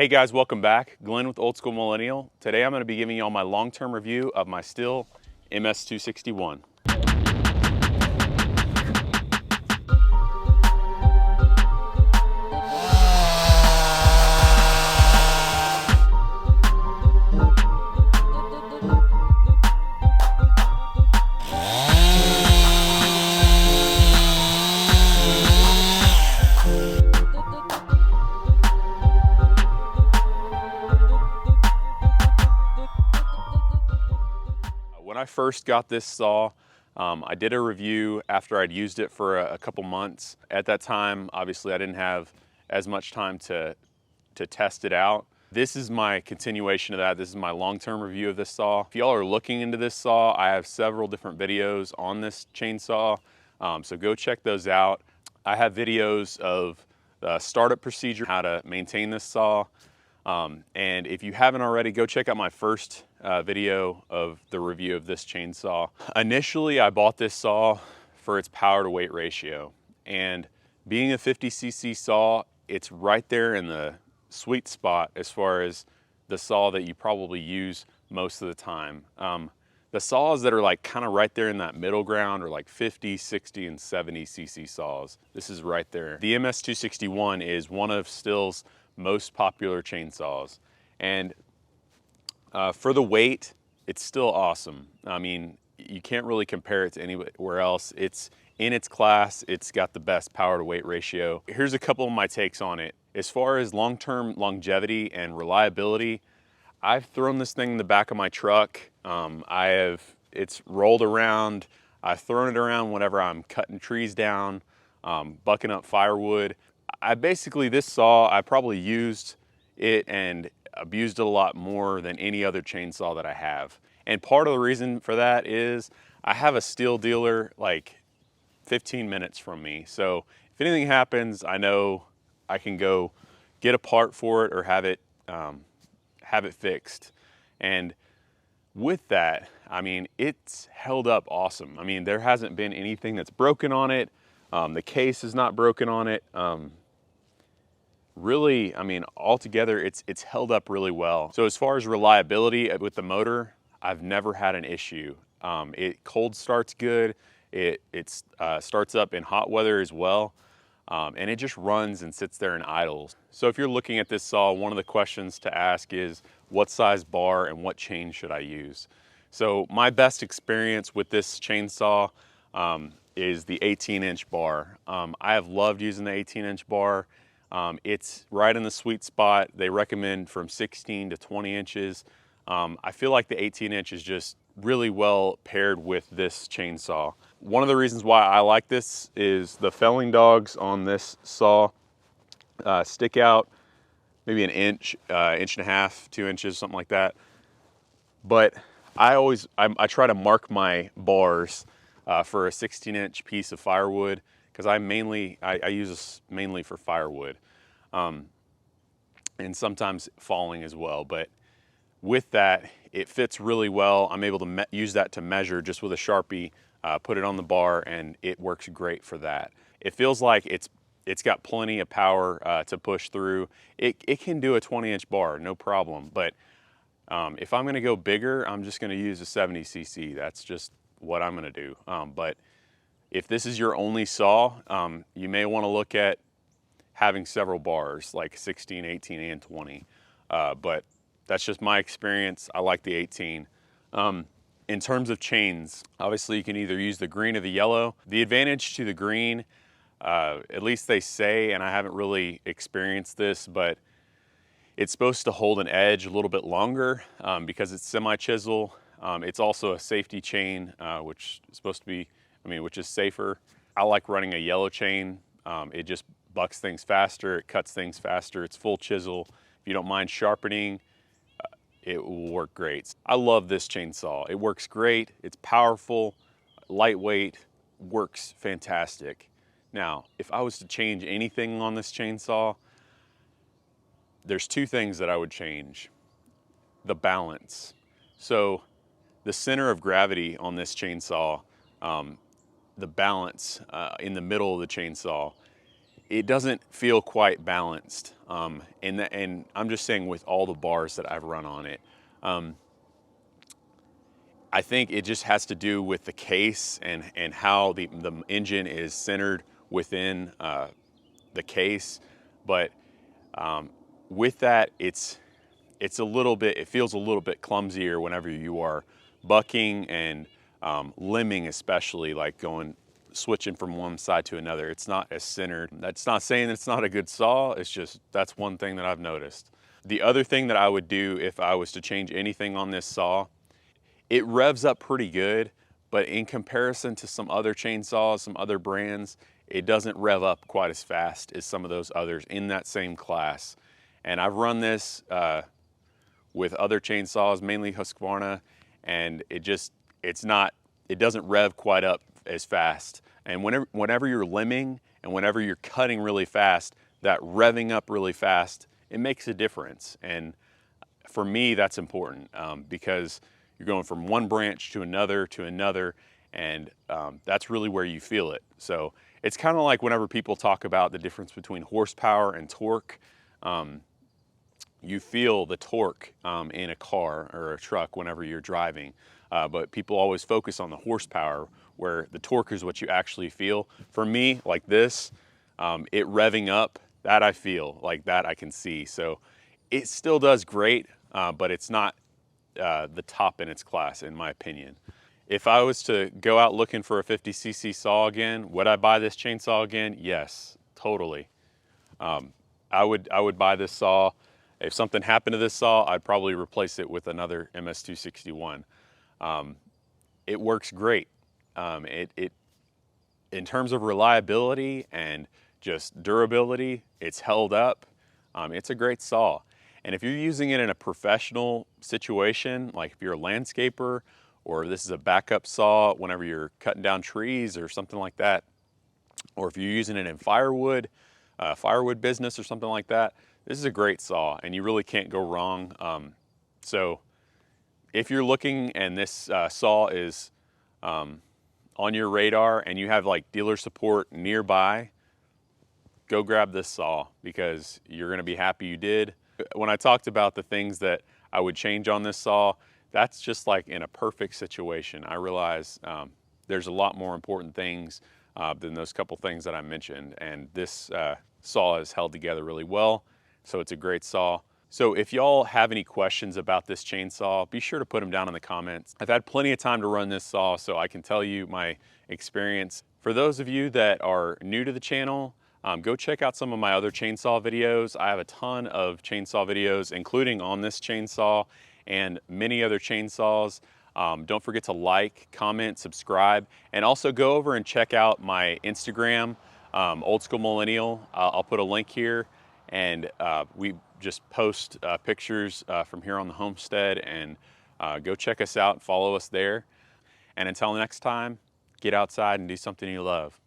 Hey guys, welcome back. Glenn with Old School Millennial. Today I'm going to be giving you all my long-term review of my Stihl MS261. When I first got this saw, I did a review after I'd used it for a couple months. At that time, obviously I didn't have as much time to test it out. This is my continuation of that. This is my long-term review of this saw. If y'all are looking into this saw, I have several different videos on this chainsaw, so go check those out. I have videos of the startup procedure, how to maintain this saw, and if you haven't already, go check out my first video of the review of this chainsaw. Initially, I bought this saw for its power to weight ratio, and being a 50cc saw, it's right there in the sweet spot as far as the saw that you probably use most of the time. The saws that are like kind of right there in that middle ground are like 50, 60, and 70cc saws. This is right there. The MS261 is one of Stihl's most popular chainsaws, and for the weight, it's still awesome. I mean, you can't really compare it to anywhere else. It's in its class. It's got the best power to weight ratio. Here's a couple of my takes on it. As far as long-term longevity and reliability, I've thrown this thing in the back of my truck. It's rolled around. I've thrown it around whenever I'm cutting trees down, bucking up firewood. This saw, I probably used it and abused it a lot more than any other chainsaw that I have. And part of the reason for that is I have a Stihl dealer like 15 minutes from me. So if anything happens, I know I can go get a part for it or have it fixed. And with that, I mean, it's held up awesome. I mean, there hasn't been anything that's broken on it. The case is not broken on it. Really, I mean, altogether, it's held up really well. So as far as reliability with the motor, I've never had an issue. It cold starts good. It starts up in hot weather as well. And it just runs and sits there and idles. So if you're looking at this saw, one of the questions to ask is what size bar and what chain should I use? So my best experience with this chainsaw is the 18-inch bar. I have loved using the 18-inch bar. It's right in the sweet spot. They recommend from 16 to 20 inches. I feel like the 18-inch is just really well paired with this chainsaw. One of the reasons why I like this is the felling dogs on this saw stick out maybe an inch, inch and a half, 2 inches, something like that. But I try to mark my bars for a 16-inch piece of firewood, because I use this mainly for firewood, and sometimes falling as well. But with that, it fits really well. I'm able to use that to measure just with a Sharpie, put it on the bar, and it works great for that. It feels like it's got plenty of power to push through. It can do a 20-inch bar, no problem. But if I'm gonna go bigger, I'm just gonna use a 70cc. That's just what I'm gonna do. But if this is your only saw, you may wanna look at having several bars, like 16, 18, and 20. But that's just my experience. I like the 18. In terms of chains, obviously you can either use the green or the yellow. The advantage to the green, at least they say, and I haven't really experienced this, but it's supposed to hold an edge a little bit longer because it's semi-chisel. It's also a safety chain, which is supposed to be, which is safer. I like running a yellow chain. It just bucks things faster, it cuts things faster, it's full chisel. If you don't mind sharpening, it will work great. I love this chainsaw. It works great, it's powerful, lightweight, works fantastic. Now, if I was to change anything on this chainsaw, there's two things that I would change. The balance. So the center of gravity on this chainsaw, the balance in the middle of the chainsaw, it doesn't feel quite balanced. And I'm just saying with all the bars that I've run on it. I think it just has to do with the case and how the engine is centered within the case. But with that, it feels a little bit clumsier whenever you are bucking and limbing, especially like switching from one side to another. It's not as centered. That's not saying it's not a good saw. It's just, that's one thing that I've noticed. The other thing that I would do if I was to change anything on this saw, it revs up pretty good, but in comparison to some other chainsaws, some other brands, it doesn't rev up quite as fast as some of those others in that same class. And I've run this with other chainsaws, mainly Husqvarna, and it doesn't rev quite up as fast. And whenever you're limbing and whenever you're cutting really fast, that revving up really fast, it makes a difference. And for me, that's important because you're going from one branch to another, and that's really where you feel it. So it's kind of like whenever people talk about the difference between horsepower and torque, you feel the torque in a car or a truck whenever you're driving. But people always focus on the horsepower, where the torque is what you actually feel. For me, like this, it revving up, that I feel, like that I can see. So it still does great, but it's not the top in its class, in my opinion. If I was to go out looking for a 50cc saw again, would I buy this chainsaw again? Yes, totally. I would buy this saw. If something happened to this saw, I'd probably replace it with another MS261. It works great. In terms of reliability and just durability, it's held up. It's a great saw. And if you're using it in a professional situation, like if you're a landscaper, or this is a backup saw whenever you're cutting down trees or something like that, or if you're using it in firewood business or something like that, this is a great saw and you really can't go wrong. So if you're looking and this saw is on your radar and you have like dealer support nearby, go grab this saw because you're gonna be happy you did. When I talked about the things that I would change on this saw, that's just like in a perfect situation. I realize there's a lot more important things than those couple things that I mentioned, and this saw is held together really well, so it's a great saw. So if y'all have any questions about this chainsaw, be sure to put them down in the comments. I've had plenty of time to run this saw, so I can tell you my experience. For those of you that are new to the channel, go check out some of my other chainsaw videos. I have a ton of chainsaw videos, including on this chainsaw and many other chainsaws. Don't forget to like, comment, subscribe, and also go over and check out my Instagram, Old School Millennial. I'll put a link here, and we just post pictures from here on the homestead, and go check us out, follow us there. And until next time, get outside and do something you love.